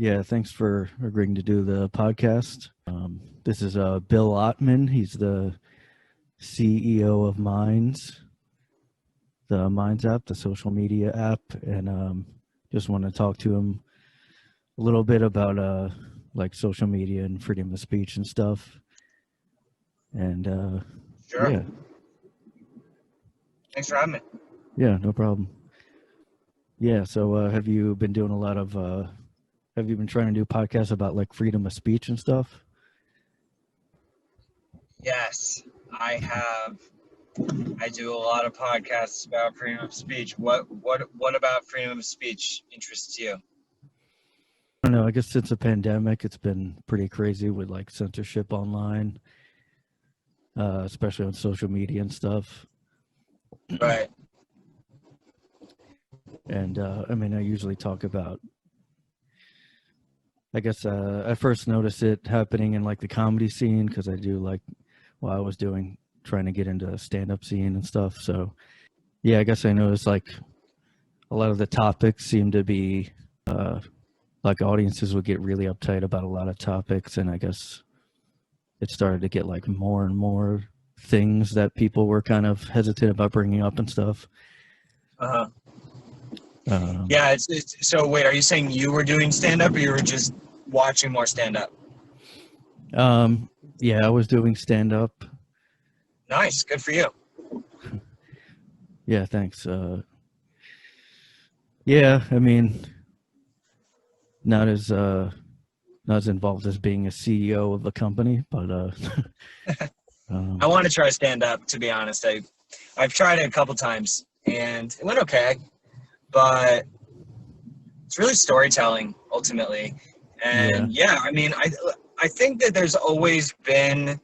Yeah, thanks for agreeing to do the podcast. This is Bill Ottman. He's the CEO of Minds, the Minds app, the social media app, and just want to talk to him a little bit about like social media and freedom of speech and stuff. And Sure. yeah, Thanks for having me. yeah, no problem. Yeah, so have you been doing a lot of? Have you been trying to do podcasts about like freedom of speech and stuff? Yes, I have. I do a lot of podcasts about freedom of speech. What about freedom of speech interests you? I don't know. I guess since the pandemic, it's been pretty crazy with like censorship online, especially on social media and stuff. Right. And I mean, I usually talk about. I guess I first noticed it happening in like the comedy scene because I do like, well, I was doing trying to get into stand-up scene and stuff. So yeah, I guess I noticed like a lot of the topics seem to be like audiences would get really uptight about a lot of topics, and I guess it started to get like more and more things that people were kind of hesitant about bringing up and stuff. Uh-huh. Yeah, it's so wait, are you saying you were doing stand-up or you were just watching more stand-up? Yeah, I was doing stand up. Nice, good for you. Yeah, thanks. Yeah, I mean, not as involved as being a CEO of a company, but I want to try stand-up, to be honest. I've tried it a couple times and it went okay, but it's really storytelling ultimately. And yeah, I mean, I think that there's always been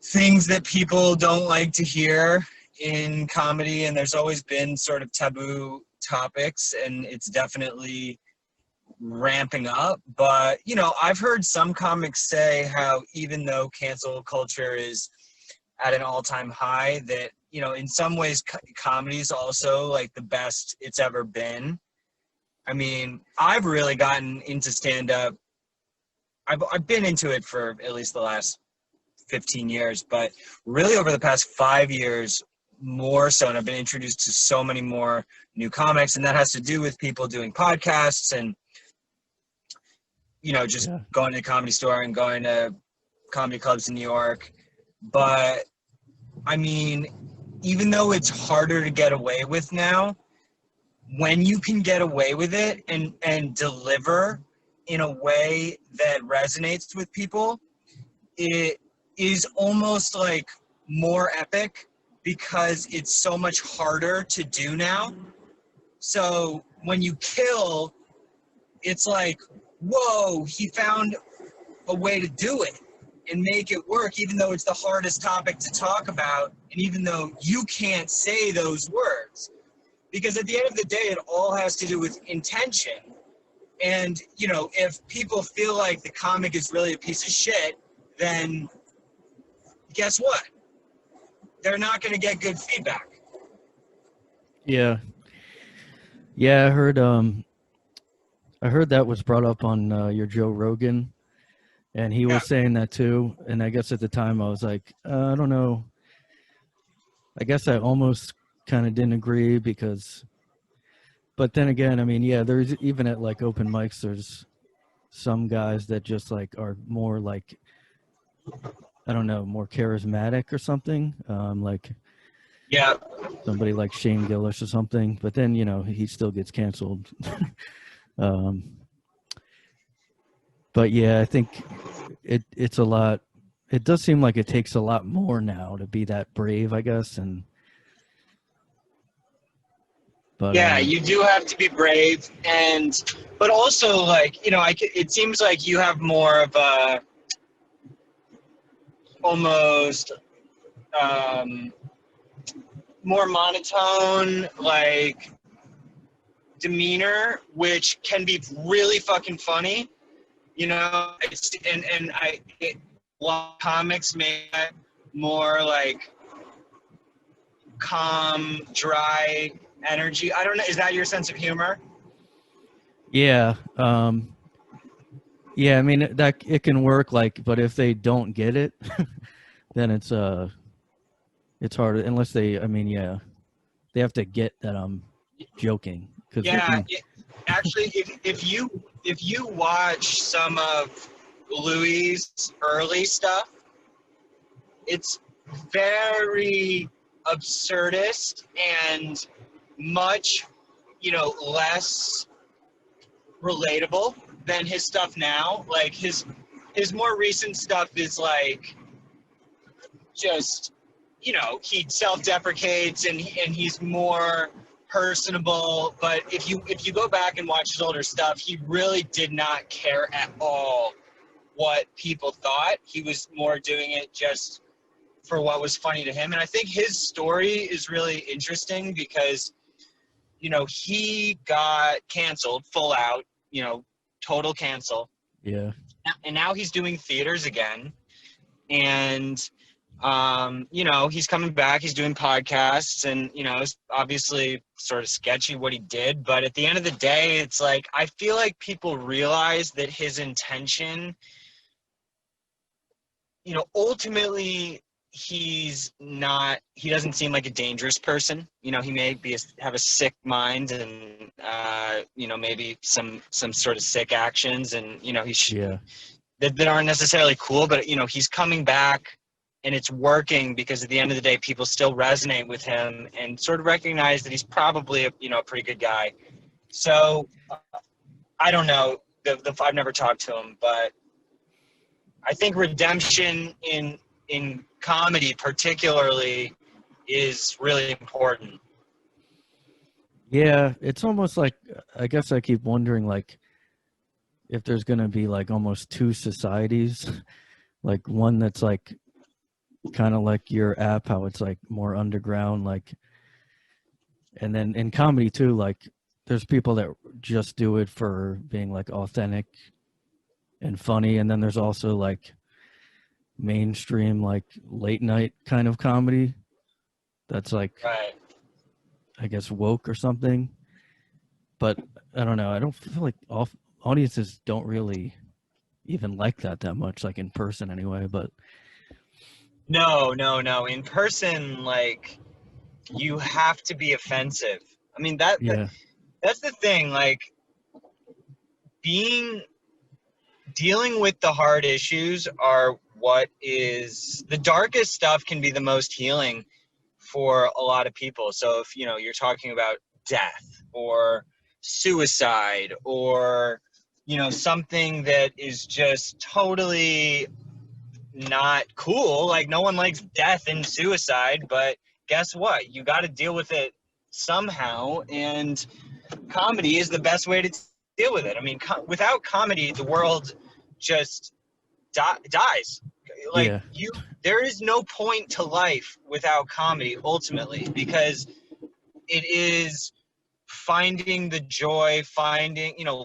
things that people don't like to hear in comedy, and there's always been sort of taboo topics, and it's definitely ramping up. But you know, I've heard some comics say how even though cancel culture is at an all-time high, that you know, in some ways comedy is also like the best it's ever been. I mean, I've really gotten into stand-up. I've been into it for at least the last 15 years, but really over the past 5 years, more so, and I've been introduced to so many more new comics, and that has to do with people doing podcasts and, you know, just going to the Comedy Store and going to comedy clubs in New York. But, I mean, even though it's harder to get away with now, when you can get away with it and deliver in a way that resonates with people, it is almost like more epic because it's so much harder to do now. So when you kill, it's like, whoa, he found a way to do it and make it work, even though it's the hardest topic to talk about, and even though you can't say those words. Because at the end of the day, it all has to do with intention. And, you know, if people feel like the comic is really a piece of shit, then guess what? They're not going to get good feedback. Yeah, I heard that was brought up on your Joe Rogan, and he was saying that too. And I guess at the time I was like, I don't know. I guess I almost kind of didn't agree because, but then again, I mean, yeah, there's even at like open mics, there's some guys that just like are more like, I don't know, more charismatic or something. Like somebody like Shane Gillis or something, but then, you know, he still gets canceled. But yeah, I think it's a lot. It does seem like it takes a lot more now to be that brave, I guess. But yeah, you do have to be brave, but also like, you know, it seems like you have more of a almost more monotone like demeanor, which can be really fucking funny. You know, a lot of comics make it more like calm, dry energy. I don't know. Is that your sense of humor? yeah, Yeah, I mean that it can work, like, but if they don't get it, then it's harder unless they. I mean, yeah, they have to get that I'm joking because they Yeah, can. actually, if you watch some of Louis' early stuff, it's very absurdist and much, less relatable than his stuff now. Like his more recent stuff is like just, he self-deprecates and he's more personable. But if you go back and watch his older stuff, he really did not care at all what people thought. He was more doing it just for what was funny to him. And I think his story is really interesting because, he got canceled full out, total cancel. Yeah, And now he's doing theaters again. And, he's coming back, he's doing podcasts, and, it's obviously sort of sketchy what he did. But at the end of the day, it's like, I feel like people realize that his intention, ultimately he doesn't seem like a dangerous person. He may have a sick mind and, maybe some sort of sick actions, and, yeah, that aren't necessarily cool, but, he's coming back and it's working because at the end of the day, people still resonate with him and sort of recognize that he's probably a pretty good guy. So I don't know. I've never talked to him, but I think redemption in comedy particularly is really important. yeah. It's almost like, I guess I keep wondering, like, if there's gonna be like almost two societies, like one that's like kind of like your app, how it's like more underground, like, and then in comedy too, like there's people that just do it for being like authentic and funny, and then there's also like mainstream, like late night kind of comedy that's like, Right. I guess, woke or something. But I don't know, I don't feel like audiences don't really even like that much, like in person anyway. But No, no, no. In person, like, you have to be offensive. I mean, yeah, that's the thing. Like, being dealing with the hard issues are what is the darkest stuff can be the most healing for a lot of people. So if you're talking about death or suicide or something that is just totally not cool, like no one likes death and suicide, but guess what? You got to deal with it somehow, and comedy is the best way to deal with it. I mean, without comedy, the world just dies. Like, yeah, there is no point to life without comedy ultimately, because it is finding the joy,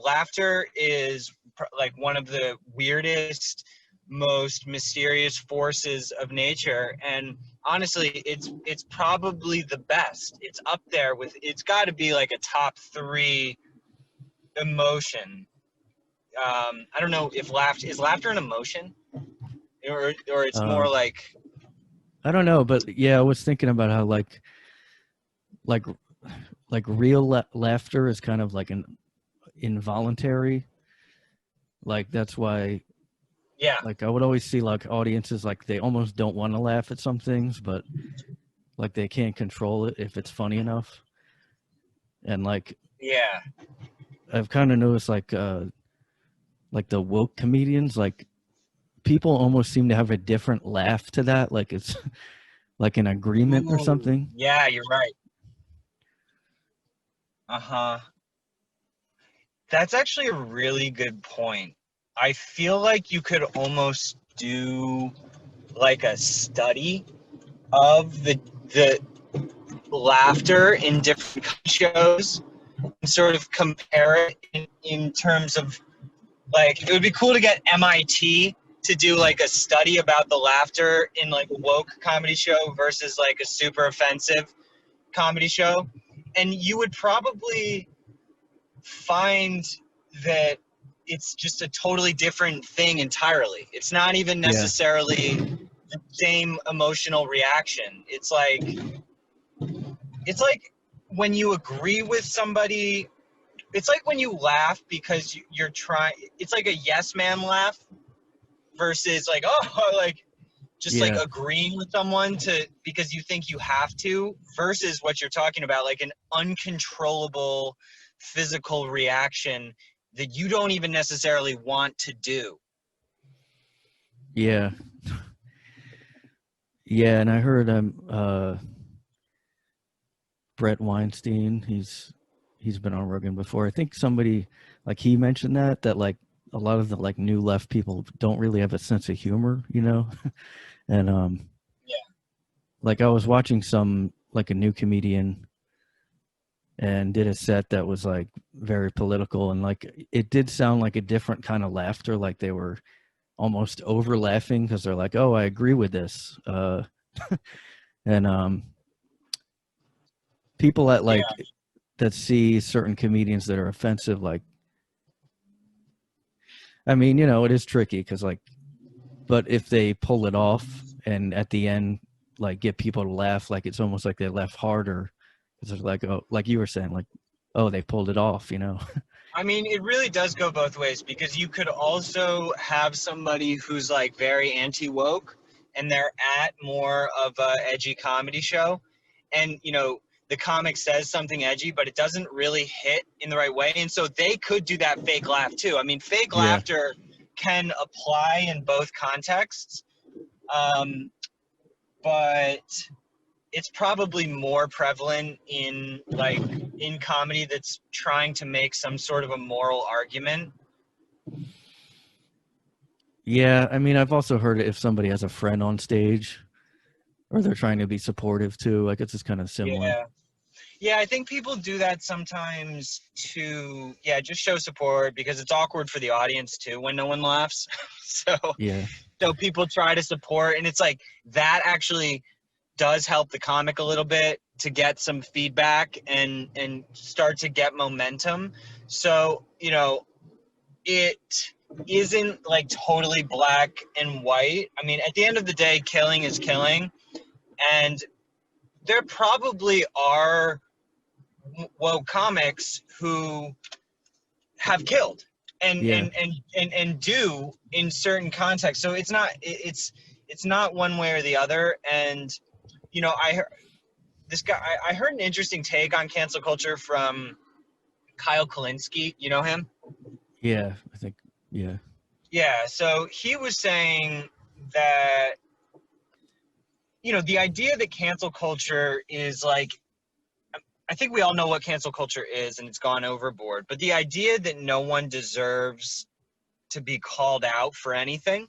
laughter is like one of the weirdest, most mysterious forces of nature. And honestly, it's probably the best. It's up there with, it's got to be like a top 3 emotion. I don't know if laughter an emotion, or it's more um like, I don't know, but yeah, I was thinking about how like like real laughter is kind of like an involuntary, like that's why, yeah, like I would always see like audiences, like they almost don't want to laugh at some things, but like they can't control it if it's funny enough. And like yeah, I've kind of noticed like the woke comedians, like people almost seem to have a different laugh to that, like it's like an agreement or ooh, something. yeah, you're right. Uh-huh. That's actually a really good point. I feel like you could almost do like a study of the laughter in different shows and sort of compare it in terms of, like, it would be cool to get MIT to do like a study about the laughter in like a woke comedy show versus like a super offensive comedy show. And you would probably find that it's just a totally different thing entirely. It's not even Yeah. necessarily the same emotional reaction. It's like when you agree with somebody, it's like when you laugh because you're trying, it's like a yes man laugh versus like, oh, like just like Yeah. agreeing with someone to because you think you have to, versus what you're talking about, like an uncontrollable physical reaction that you don't even necessarily want to do. Yeah. Yeah, and I heard Brett Weinstein, he's been on Rogan before. I think somebody like he mentioned that like a lot of the like new left people don't really have a sense of humor, you know? And Yeah. like I was watching some like a new comedian and did a set that was like very political, and like it did sound like a different kind of laughter, like they were almost over laughing because they're like, oh, I agree with this. And people that Yeah. like that see certain comedians that are offensive, like, I mean, you know, it is tricky because like, but if they pull it off and at the end like get people to laugh, like it's almost like they laugh harder because it's like, oh, like you were saying, like, oh, they pulled it off, you know? I mean, it really does go both ways because you could also have somebody who's like very anti woke and they're at more of a edgy comedy show, and you know the comic says something edgy, but it doesn't really hit in the right way, and so they could do that fake laugh too. I mean, fake Yeah. laughter can apply in both contexts, um, but it's probably more prevalent in like in comedy that's trying to make some sort of a moral argument. Yeah, I mean, I've also heard it if somebody has a friend on stage or they're trying to be supportive too. Like it's just kind of similar. Yeah. Yeah, I think people do that sometimes to, yeah, just show support because it's awkward for the audience too when no one laughs. so Yeah. so people try to support, and it's like that actually does help the comic a little bit to get some feedback and start to get momentum. So, you know, it isn't like totally black and white. I mean, at the end of the day, killing is killing, and there probably are woke comics who have killed Yeah. and do in certain contexts. So it's not one way or the other. And you know, I heard an interesting take on cancel culture from Kyle Kalinske. You know him? Yeah. I think, yeah. Yeah. So he was saying that, you know, the idea that cancel culture is like, I think we all know what cancel culture is and it's gone overboard, but the idea that no one deserves to be called out for anything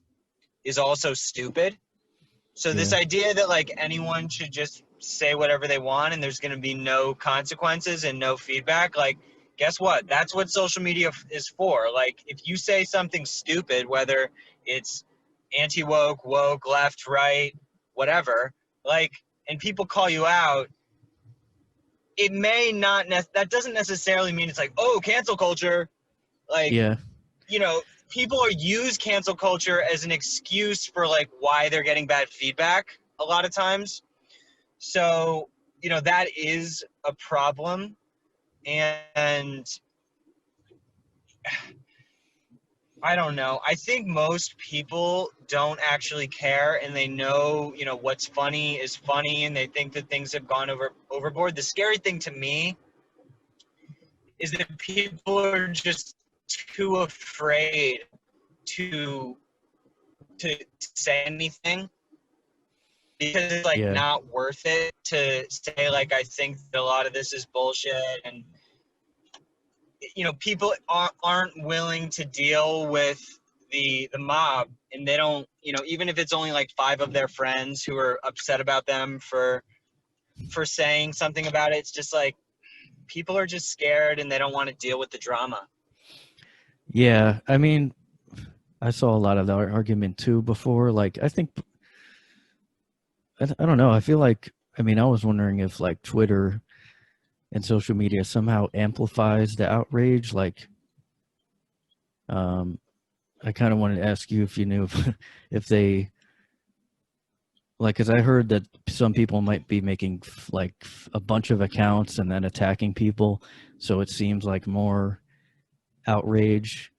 is also stupid. So this Yeah. idea that like anyone should just say whatever they want and there's going to be no consequences and no feedback, like guess what? That's what social media is for. Like if you say something stupid, whether it's anti-woke, woke, left, right, whatever, like, and people call you out, it may not, that doesn't necessarily mean it's like, oh, cancel culture. Like, Yeah. you know, people are use cancel culture as an excuse for like why they're getting bad feedback a lot of times. So, you know, that is a problem. And I don't know. I think most people don't actually care and they know, you know, what's funny is funny and they think that things have gone overboard. The scary thing to me is that people are just too afraid to to say anything because it's like Yeah. not worth it to say like I think that a lot of this is bullshit, and you know people aren't willing to deal with the mob, and they don't, you know, even if it's only like 5 of their friends who are upset about them for saying something about it, it's just like people are just scared and they don't want to deal with the drama. Yeah. I mean, I saw a lot of that argument too before. Like, I think, I don't know. I feel like, I mean, I was wondering if like Twitter and social media somehow amplifies the outrage. Like, I kind of wanted to ask you if you knew if they, like, because I heard that some people might be making like a bunch of accounts and then attacking people, so it seems like more outrage.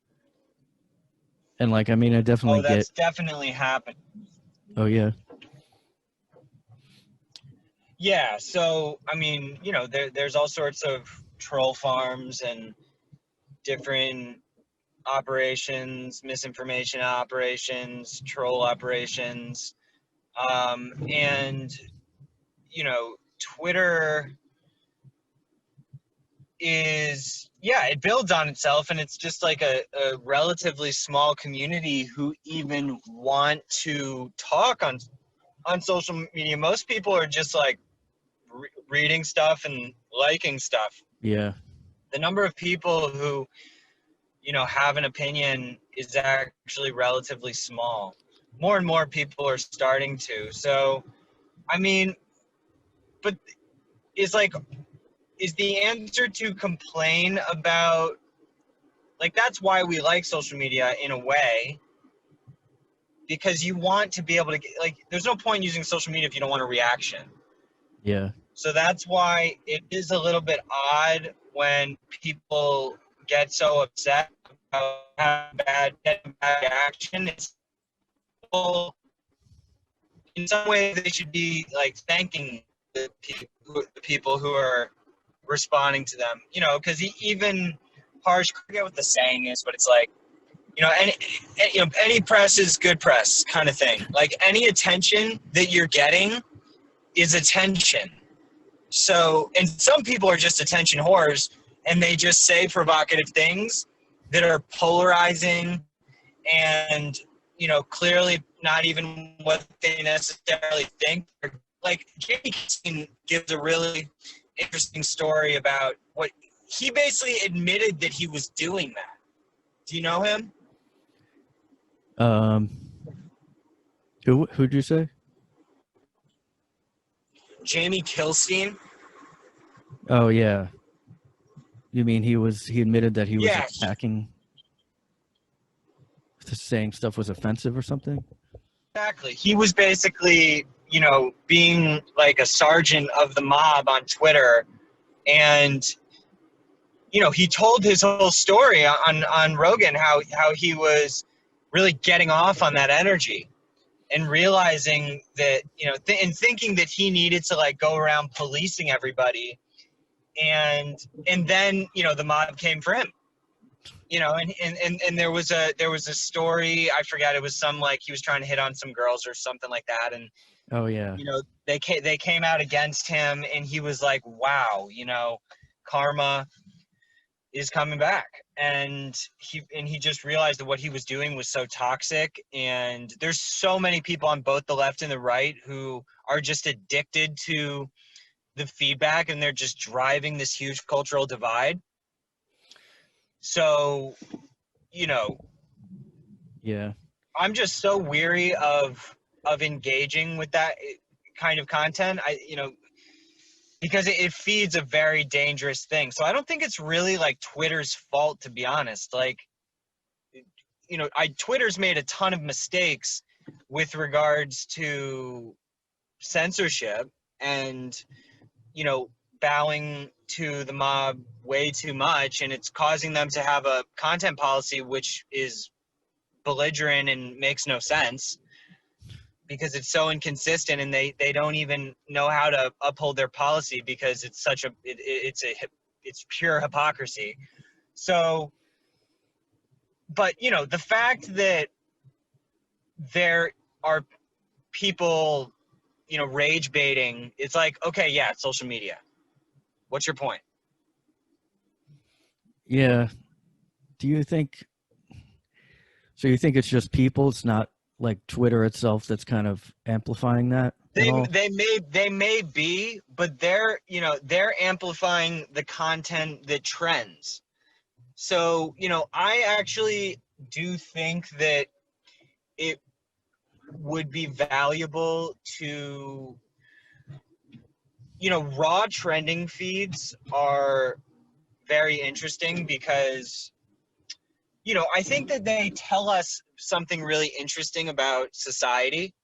And like, I mean, I definitely Oh, get. that's definitely happened. Oh yeah, Yeah, so I mean, there's all sorts of troll farms and different operations, misinformation operations, troll operations, and Twitter is, yeah, it builds on itself, and it's just like a relatively small community who even want to talk on social media. Most people are just like reading stuff and liking stuff. yeah, The number of people who have an opinion is actually relatively small. More and more people are starting to. So I mean, but is like is the answer to complain about, like, that's why we like social media in a way, because you want to be able to get, like, there's no point in using social media if you don't want a reaction. yeah, So that's why it is a little bit odd when people get so upset about getting bad reaction. It's, well, in some ways they should be like thanking the people who are responding to them, because even harsh, I forget what the saying is, but it's like, any press is good press kind of thing. Like, any attention that you're getting is attention. So, and some people are just attention whores, and they just say provocative things that are polarizing and, clearly not even what they necessarily think. Like, Jamie Keane gives a really interesting story about what he basically admitted that he was doing that. Do you know him? um, who'd you say? Jamie Kilstein. Oh yeah, you mean he admitted that he was Yeah, attacking, saying stuff was offensive or something? exactly. He was basically, being like a sergeant of the mob on Twitter, and he told his whole story on Rogan, how he was really getting off on that energy and realizing that, and thinking that he needed to like go around policing everybody, and then the mob came for him. And there was a story, I forgot, it was some, like, he was trying to hit on some girls or something like that, and Oh yeah, they came out against him, and he was like, wow, karma is coming back. And he just realized that what he was doing was so toxic, and there's so many people on both the left and the right who are just addicted to the feedback, and they're just driving this huge cultural divide. So, you know, yeah, I'm just so weary of engaging with that kind of content. Because it feeds a very dangerous thing. So I don't think it's really like Twitter's fault, to be honest. Like, Twitter's made a ton of mistakes with regards to censorship and, bowing to the mob way too much, and it's causing them to have a content policy which is belligerent and makes no sense because it's so inconsistent, and they don't even know how to uphold their policy because it's such a it's pure hypocrisy. So, but the fact that there are people rage baiting, it's like, okay, yeah, it's social media. What's your point? yeah. Do you think so? You think it's just people? It's not like Twitter itself that's kind of amplifying that at They all? they may be, but they're amplifying the content that trends. So, I actually do think that it would be valuable to, raw trending feeds are very interesting because I think that they tell us something really interesting about society,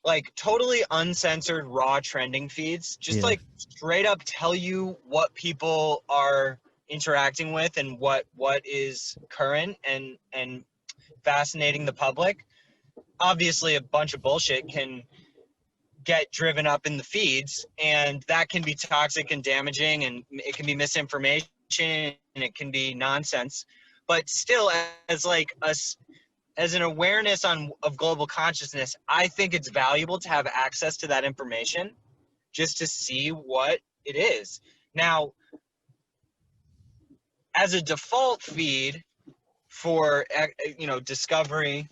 like totally uncensored raw trending feeds, just Yeah. like straight up tell you what people are interacting with and what is current and fascinating the public. Obviously a bunch of bullshit can get driven up in the feeds, and that can be toxic and damaging, and it can be misinformation, and it can be nonsense. But still, as like us, as an awareness of global consciousness, I think it's valuable to have access to that information just to see what it is. Now, as a default feed for discovery,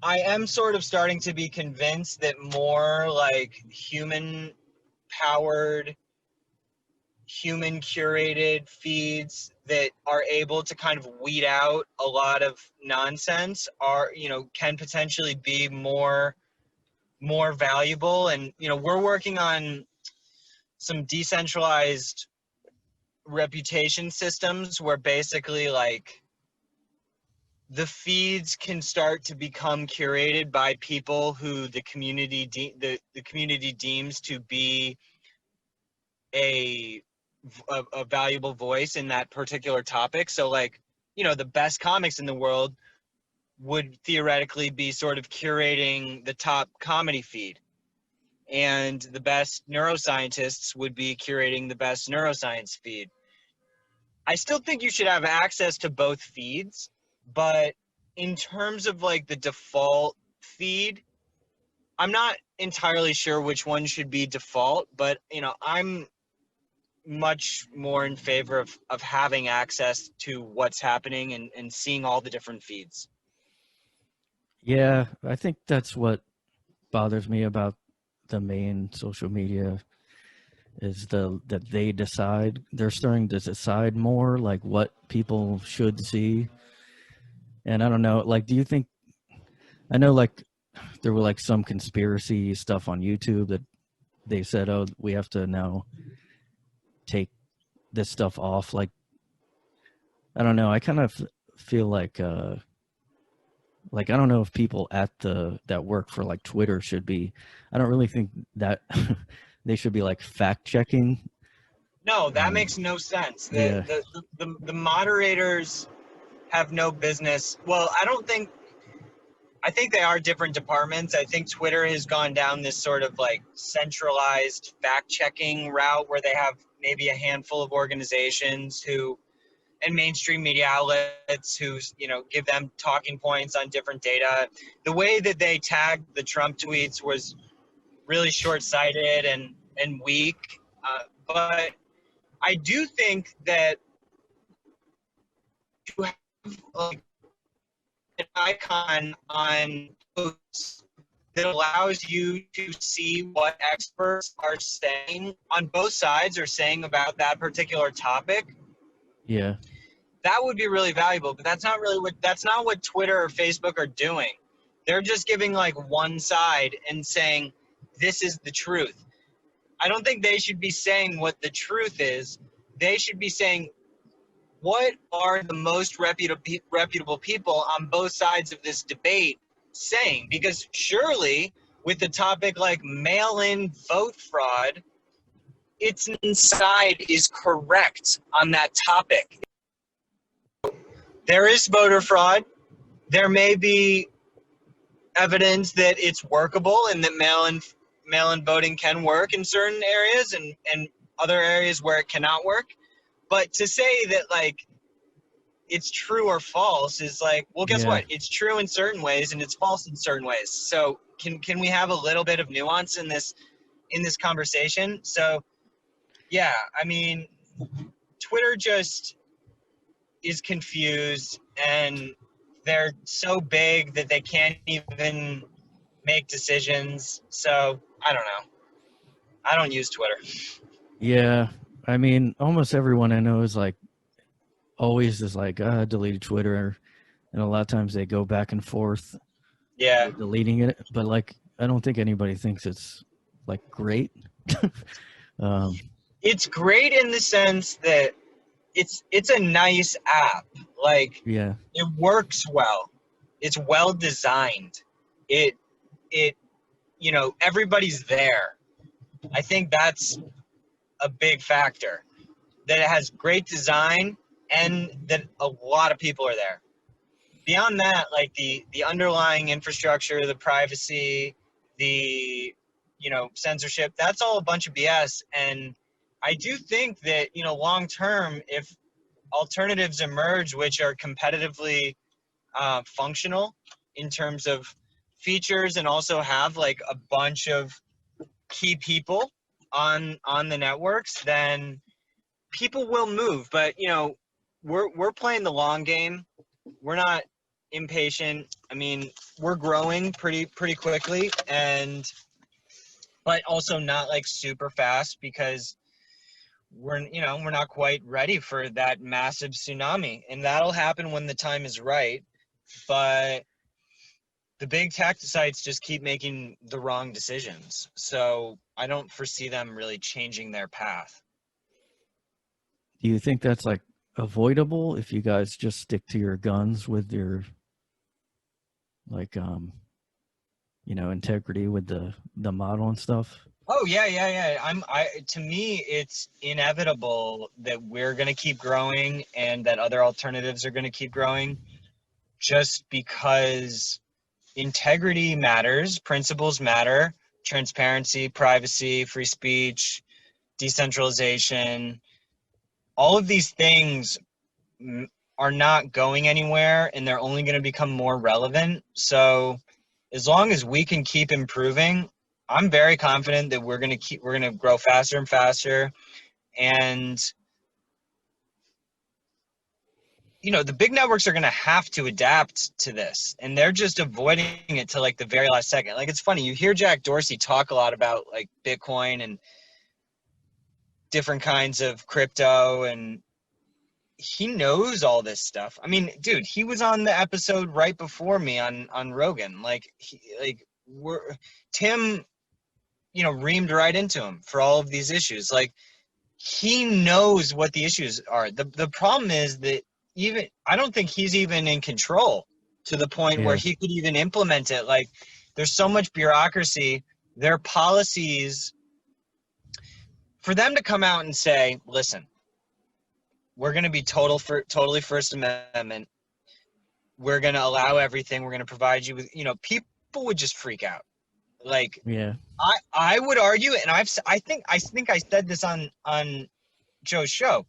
I am sort of starting to be convinced that more like human powered, human curated feeds that are able to kind of weed out a lot of nonsense can potentially be more valuable. And we're working on some decentralized reputation systems where basically like the feeds can start to become curated by people who the community the community deems to be a, a valuable voice in that particular topic. So like, the best comics in the world would theoretically be sort of curating the top comedy feed, and the best neuroscientists would be curating the best neuroscience feed. I still think you should have access to both feeds, but in terms of like the default feed, I'm not entirely sure which one should be default, but I'm much more in favor of having access to what's happening and seeing all the different feeds. Yeah, I think that's what bothers me about the main social media is that they're starting to decide more like what people should see. And I don't know, like, do you think, I know like there were like some conspiracy stuff on YouTube that they said, oh, we have to now take this stuff off. I don't know, I kind of feel like I don't know if people at the that work for like Twitter should be, I don't really think that they should be like fact checking. No, that makes no sense. Yeah. The moderators have no business. Well, I think they are different departments. I think Twitter has gone down this sort of like centralized fact checking route where they have maybe a handful of organizations who and mainstream media outlets who give them talking points on different data. The way that they tagged the Trump tweets was really short-sighted and weak. But I do think that to have like an icon on posts that allows you to see what experts are saying on both sides are saying about that particular topic, Yeah. that would be really valuable. But that's not what Twitter or Facebook are doing. They're just giving like one side and saying this is the truth. I don't think they should be saying what the truth is. They should be saying what are the most reputable people on both sides of this debate saying? Because surely with a topic like mail-in vote fraud, its side is correct on that topic. There is voter fraud. There may be evidence that it's workable and that mail-in voting can work in certain areas and other areas where it cannot work. But to say that like it's true or false is like, well, guess Yeah. what? It's true in certain ways and it's false in certain ways. So can we have a little bit of nuance in this conversation? So yeah, I mean, Twitter just is confused, and they're so big that they can't even make decisions. So I don't know. I don't use Twitter. Yeah. I mean, almost everyone I know is like always is like, deleted Twitter. And a lot of times they go back and forth Yeah. deleting it. But like, I don't think anybody thinks it's like great. um, It's great in the sense that it's a nice app. Like, Yeah. it works well. It's well designed. It everybody's there. I think that's a big factor. That it has great design and that a lot of people are there. Beyond that, like the underlying infrastructure, the privacy, the censorship, that's all a bunch of BS. And I do think that long term, if alternatives emerge which are competitively functional in terms of features and also have like a bunch of key people on the networks, then people will move. But we're playing the long game. We're not impatient. I mean, we're growing pretty quickly, but also not like super fast, because we're not quite ready for that massive tsunami, and that'll happen when the time is right. But the big tech sites just keep making the wrong decisions, so I don't foresee them really changing their path. Do you think that's like avoidable if you guys just stick to your guns with your like integrity with the model and stuff? Oh yeah. To me, it's inevitable that we're going to keep growing and that other alternatives are going to keep growing, just because integrity matters, principles matter, transparency, privacy, free speech, decentralization. All of these things are not going anywhere, and they're only going to become more relevant. So as long as we can keep improving, I'm very confident that we're going to grow faster and faster. And the big networks are going to have to adapt to this, and they're just avoiding it to like the very last second. Like, it's funny, you hear Jack Dorsey talk a lot about like Bitcoin and different kinds of crypto, and he knows all this stuff. I mean, dude, he was on the episode right before me on Rogan. Tim, reamed right into him for all of these issues. Like, he knows what the issues are. The problem is that even I don't think he's even in control to the point where Yeah. he could even implement it. Like, there's so much bureaucracy. Their policies, for them to come out and say, listen, we're going to be totally First Amendment. We're going to allow everything. We're going to provide you with, people would just freak out. Like, Yeah. I would argue, and I think I said this on Joe's show.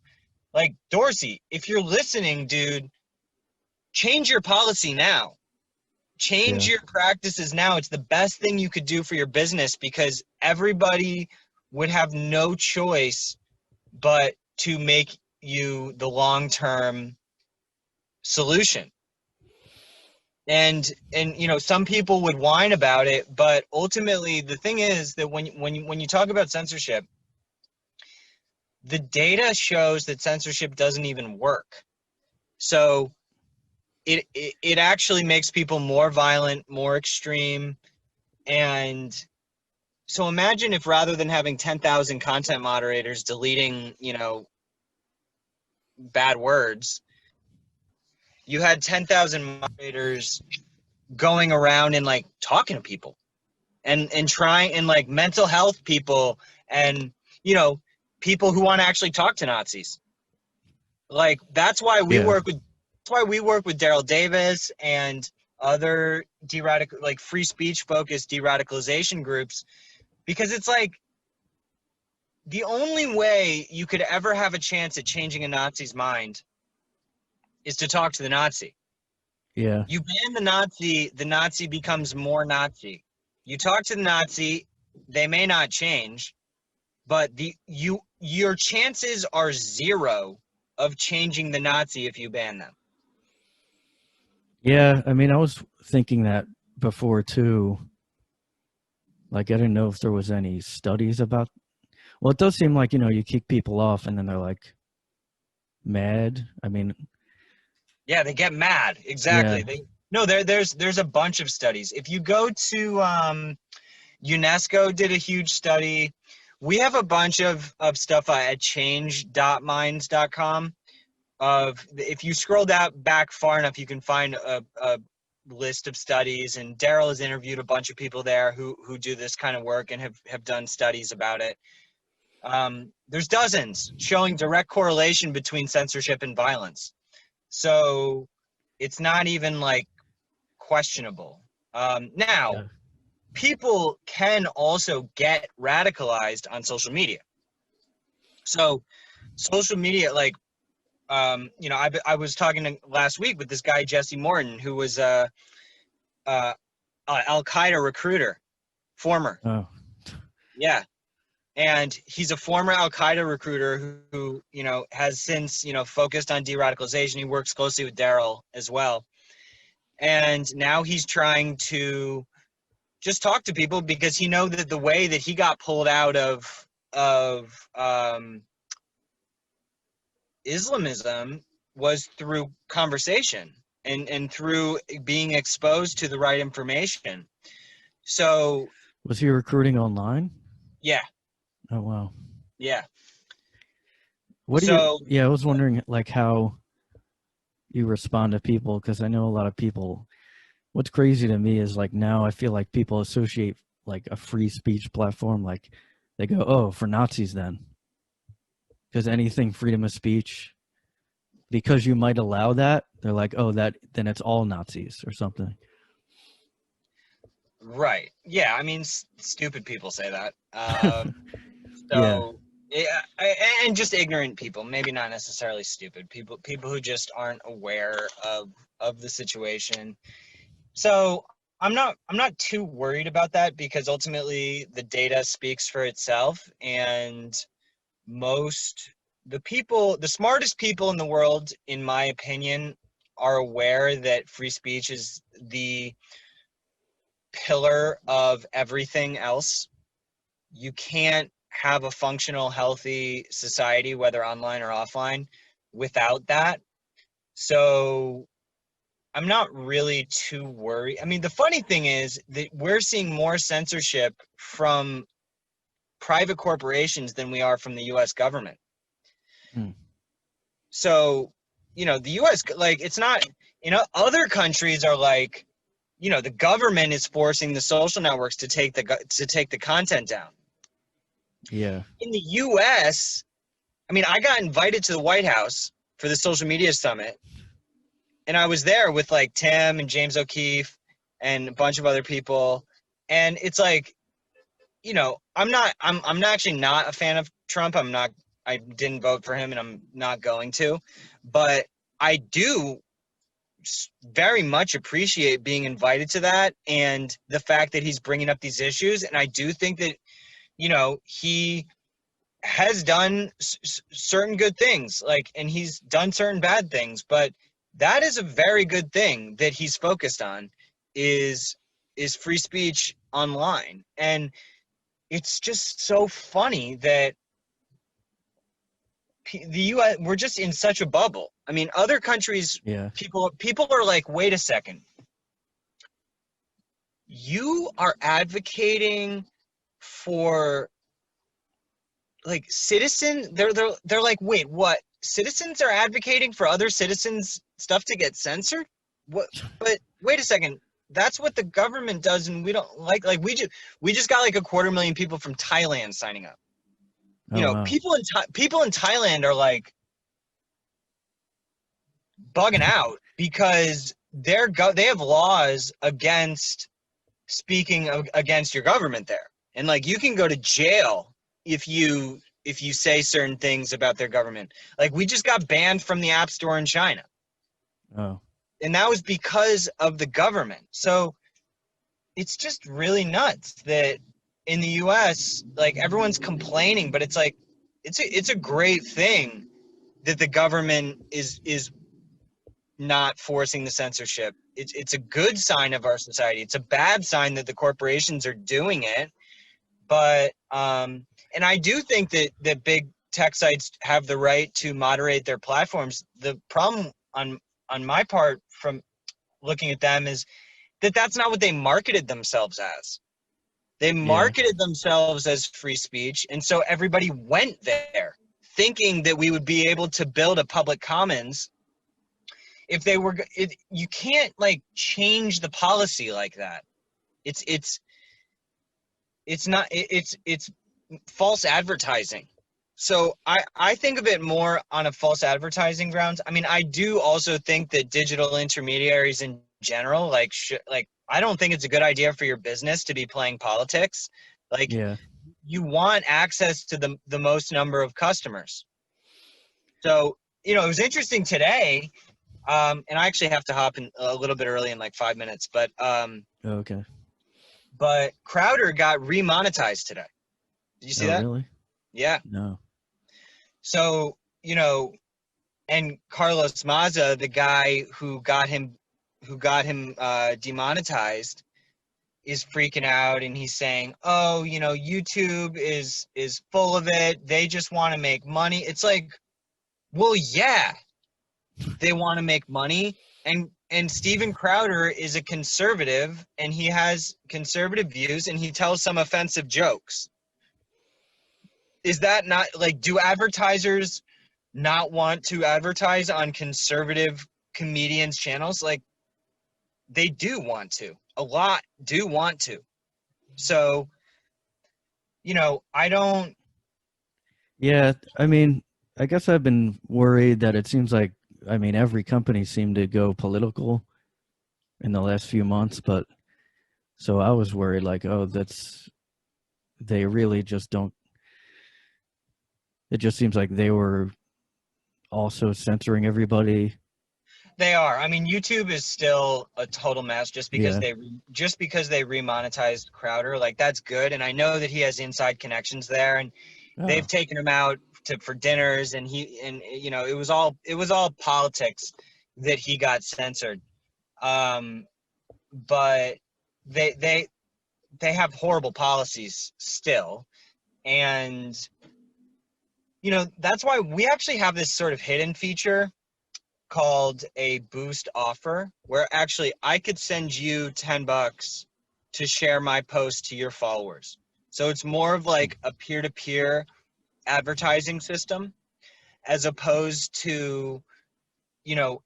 Like, Dorsey, if you're listening, dude, change your policy now. Change Yeah. your practices now. It's the best thing you could do for your business, because everybody would have no choice but to make you the long-term solution. And some people would whine about it, but ultimately the thing is that when you talk about censorship, the data shows that censorship doesn't even work. So it actually makes people more violent, more extreme. And so imagine if, rather than having 10,000 content moderators deleting, bad words, you had 10,000 moderators going around and like talking to people and trying, and like mental health people, and people who want to actually talk to Nazis. Like, that's why we Yeah. work with Daryl Davis and other like free speech focused de-radicalization groups, because it's like the only way you could ever have a chance at changing a Nazi's mind is to talk to the Nazi. Yeah. You ban the Nazi becomes more Nazi. You talk to the Nazi, they may not change, but your chances are zero of changing the Nazi if you ban them. Yeah. I mean, I was thinking that before too. Like, I didn't know if there was any studies about. Well, it does seem like you kick people off and then they're like mad. I mean, Yeah, they get mad. yeah. Exactly. There's a bunch of studies. If you go to UNESCO did a huge study. We have a bunch of stuff at change.minds.com. if you scroll back far enough, you can find a list of studies, and Daryl has interviewed a bunch of people there who do this kind of work and have done studies about it. There's dozens showing direct correlation between censorship and violence. So it's not even like questionable. Now, Yeah. people can also get radicalized on social media. So social media, like, you know, I was talking last week with this guy, Jesse Morton, who was a Al-Qaeda recruiter, former. Oh. Yeah. And he's a former Al-Qaeda recruiter who, you know, has since, you know, focused on de-radicalization. He works closely with Daryl as well. And now he's trying to just talk to people because he knows that the way that he got pulled out of Islamism was through conversation and through being exposed to the right information. So Was he recruiting online? yeah, Oh wow. yeah. What do you? So Yeah, I was wondering like how you respond to people, because I know a lot of people. What's crazy to me is like now I feel like people associate like a free speech platform, like they go, oh, for Nazis then, because anything freedom of speech, because you might allow that, they're like, oh, that then it's all Nazis or something. right, yeah. I mean, stupid people say that. Yeah, So yeah, and just ignorant people, maybe not necessarily stupid people who just aren't aware of the situation. So I'm not too worried about that because ultimately the data speaks for itself, and the smartest people in the world, in my opinion, are aware that free speech is the pillar of everything else. You can't have a functional, healthy society, whether online or offline, without that. So I'm not really too worried. I mean, the funny thing is that we're seeing more censorship from private corporations than we are from the US government. hmm. So, you know, the US, like, it's not, you know, other countries are like, you know, the government is forcing the social networks to take the content down. Yeah, In the US, I mean, I got invited to the White House for the social media summit, and I was there with like Tim and James O'Keefe and a bunch of other people. And it's like, you know, I'm actually not a fan of Trump. I didn't vote for him and I'm not going to, but I do very much appreciate being invited to that and the fact that he's bringing up these issues. And I do think that, you know, he has done certain good things, like, and he's done certain bad things, but that is a very good thing that he's focused on is free speech online. And it's just so funny that the US, we're just in such a bubble. I mean, other countries, yeah, people are like, wait a second, you are advocating for like citizen, they're like, wait, what? Citizens are advocating for other citizens stuff to get censored? What? But wait a second, that's what the government does, and we don't like we just got like 250,000 people from Thailand signing up. You oh know, wow. people in Thailand are like bugging out because they have laws against speaking against your government there, and like you can go to jail if you say certain things about their government. Like we just got banned from the App Store in China, Oh and that was because of the government. So it's just really nuts that in the US, like everyone's complaining, but it's like it's a great thing that the government is not forcing the censorship. It's a good sign of our society. It's a bad sign that the corporations are doing it. But and I do think that big tech sites have the right to moderate their platforms. The problem on my part from looking at them is that that's not what they marketed themselves as. They yeah, marketed themselves as free speech, and so everybody went there thinking that we would be able to build a public commons if they were. You can't like change the policy like that. It's not. It's false advertising. So I think of it more on a false advertising grounds. I mean, I do also think that digital intermediaries in general, like I don't think it's a good idea for your business to be playing politics. Like, Yeah. you want access to the most number of customers. So, it was interesting today, and I actually have to hop in a little bit early in like 5 minutes, but Okay. Crowder got remonetized today. Did you see Oh, that? really? Yeah. No. So, and Carlos Maza, the guy who got him demonetized, is freaking out, and he's saying, "Oh, YouTube is full of it. They just want to make money." It's like, well, yeah, they want to make money, and Steven Crowder is a conservative, and he has conservative views, and he tells some offensive jokes. Is that not like, do advertisers not want to advertise on conservative comedians' channels? Like, they do want to. A lot do want to. So, I don't. Yeah, I mean, I guess I've been worried that it seems like, I mean, every company seemed to go political in the last few months, but so I was worried like, oh, they really just don't, it just seems like they were also censoring everybody. They are. I mean, YouTube is still a total mess just because Yeah. they remonetized Crowder. Like, that's good, and I know that he has inside connections there, and they've Oh, taken him out for dinners, and it was all politics that he got censored. But they have horrible policies still, and that's why we actually have this sort of hidden feature called a boost offer, where actually I could send you $10 to share my post to your followers. So it's more of like a peer-to-peer advertising system, as opposed to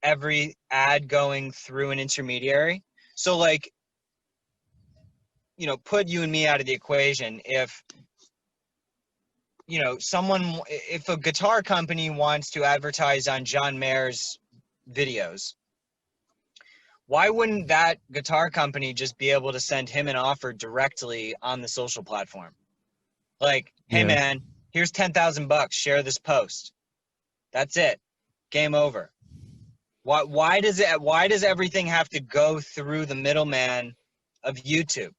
every ad going through an intermediary. So like, put you and me out of the equation. If if a guitar company wants to advertise on John Mayer's videos, why wouldn't that guitar company just be able to send him an offer directly on the social platform? Like, hey yeah. man, here's $10,000, share this post. That's it. Game over. Why does everything have to go through the middleman of YouTube?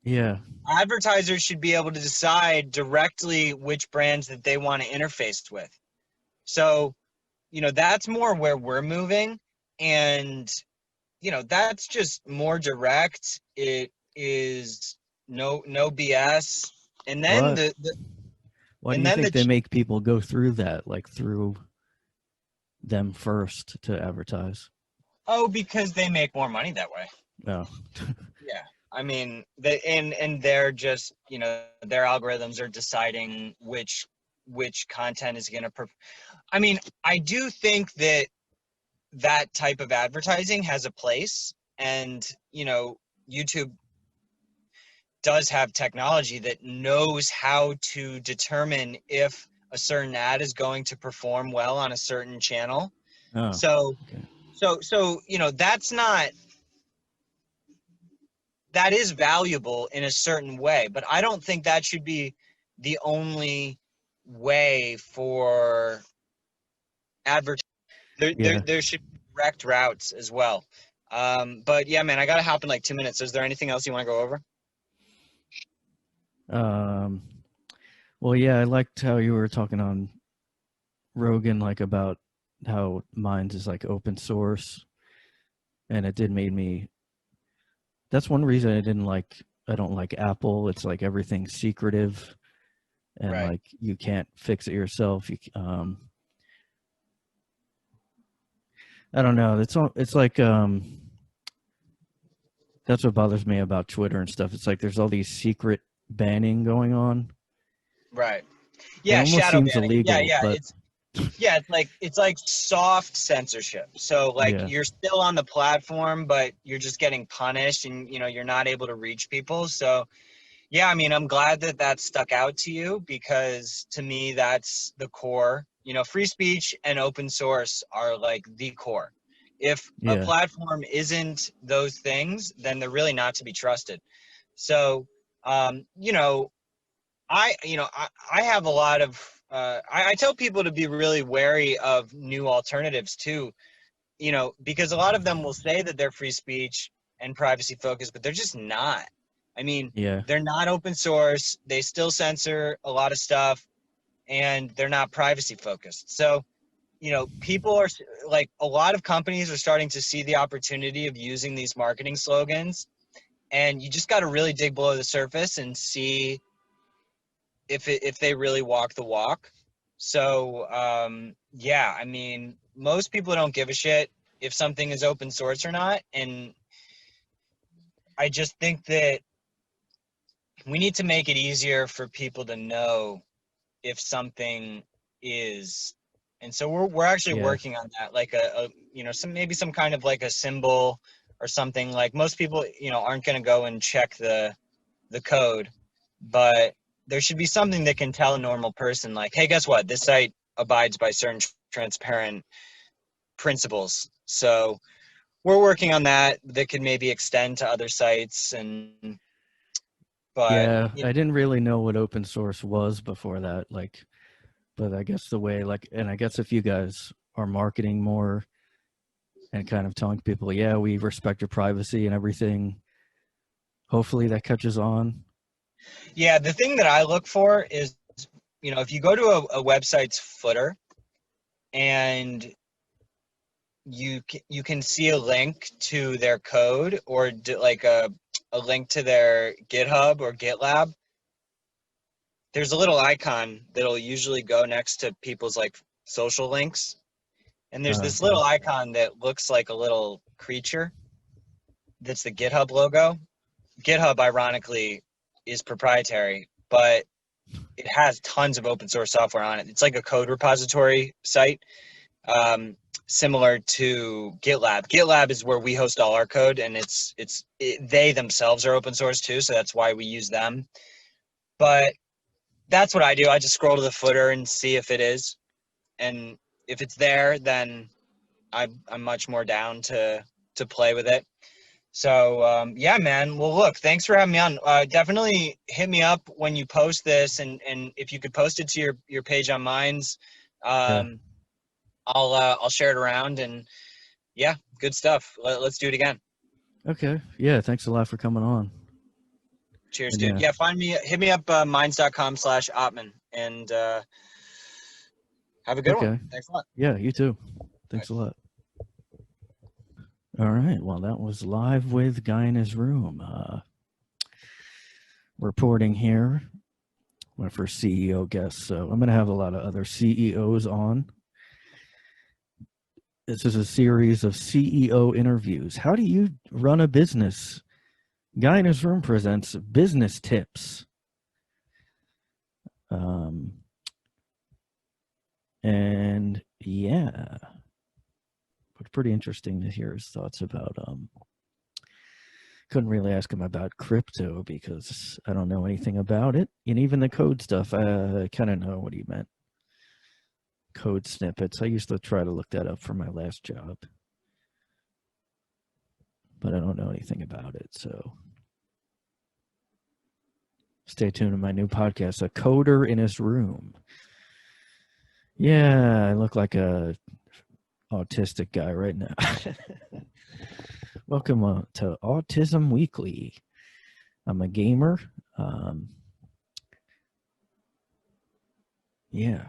Yeah. Advertisers should be able to decide directly which brands that they want to interface with. So, that's more where we're moving, and that's just more direct. It is no BS. And then What? the Why do and you then think the they make people go through that, like through them first to advertise? because they make more money that way. No. Yeah. I mean, and they're just, their algorithms are deciding which content is going to I mean, I do think that type of advertising has a place, and YouTube does have technology that knows how to determine if a certain ad is going to perform well on a certain channel. Oh, So okay. that is valuable in a certain way, but I don't think that should be the only way for advertising. Yeah. There should be direct routes as well. But yeah, man, I gotta hop in like 2 minutes. Is there anything else you want to go over? Um, well, yeah, I liked how you were talking on Rogan, like about how Minds is like open source, and it did made me. That's one reason I don't like Apple. It's like everything's secretive, and Right. like you can't fix it yourself. I don't know. It's like that's what bothers me about Twitter and stuff. It's like there's all these secret banning going on. Right. It Yeah, almost shadow seems banning. Yeah, illegal, yeah. but It's like soft censorship. So like yeah, you're still on the platform, but you're just getting punished, and you're not able to reach people. So yeah, I mean, I'm glad that that stuck out to you, because to me that's the core. Free speech and open source are like the core. If a yeah, platform isn't those things, then they're really not to be trusted. So, um, you know, I have a lot of I tell people to be really wary of new alternatives too, because a lot of them will say that they're free speech and privacy focused, but they're just not. I mean, yeah, they're not open source. They still censor a lot of stuff, and they're not privacy focused. So, people are like, a lot of companies are starting to see the opportunity of using these marketing slogans, and you just got to really dig below the surface and see if they really walk the walk. So yeah, I mean, most people don't give a shit if something is open source or not, and I just think that we need to make it easier for people to know if something is. And so we're actually yeah, working on that, like some kind of like a symbol or something. Like, most people aren't going to go and check the code, but there should be something that can tell a normal person, like, hey, guess what? This site abides by certain transparent principles. So we're working on that. That could maybe extend to other sites, but yeah. I didn't really know what open source was before that, like, but I guess the way, like, and I guess if you guys are marketing more and kind of telling people, yeah, we respect your privacy and everything, hopefully that catches on. yeah, the thing that I look for is, if you go to a website's footer and you can see a link to their code, or like a link to their GitHub or GitLab. There's a little icon that'll usually go next to people's like social links, and there's this Okay. little icon that looks like a little creature. That's the GitHub logo. GitHub, ironically, is proprietary, but it has tons of open source software on it. It's like a code repository site, um, similar to GitLab. GitLab is where we host all our code, and they themselves are open source too, so that's why we use them. But that's what I do. I just scroll to the footer and see if it is, and if it's there, then I'm much more down to play with it. So yeah, man. Well, look, thanks for having me on. Definitely hit me up when you post this, and if you could post it to your page on Minds, Yeah. um, I'll share it around, and yeah, good stuff. Let's do it again. Okay. Yeah. Thanks a lot for coming on. Cheers, And dude. yeah. Yeah, hit me up, minds.com/Ottman, and have a good one. Okay. Thanks a lot. Yeah. You too. Bye. Thanks a lot. All right. Well, that was Live with Guy in His Room. Reporting here, my first CEO guest. So I'm going to have a lot of other CEOs on. This is a series of CEO interviews. How do you run a business? Guy in His Room presents business tips. And yeah, it's pretty interesting to hear his thoughts about couldn't really ask him about crypto because I don't know anything about it. And even the code stuff, I kind of know what he meant. Code snippets. I used to try to look that up for my last job, but I don't know anything about it. So stay tuned to my new podcast, A Coder in His Room. Yeah, I look like a autistic guy right now. Welcome to Autism Weekly. I'm a gamer. Yeah.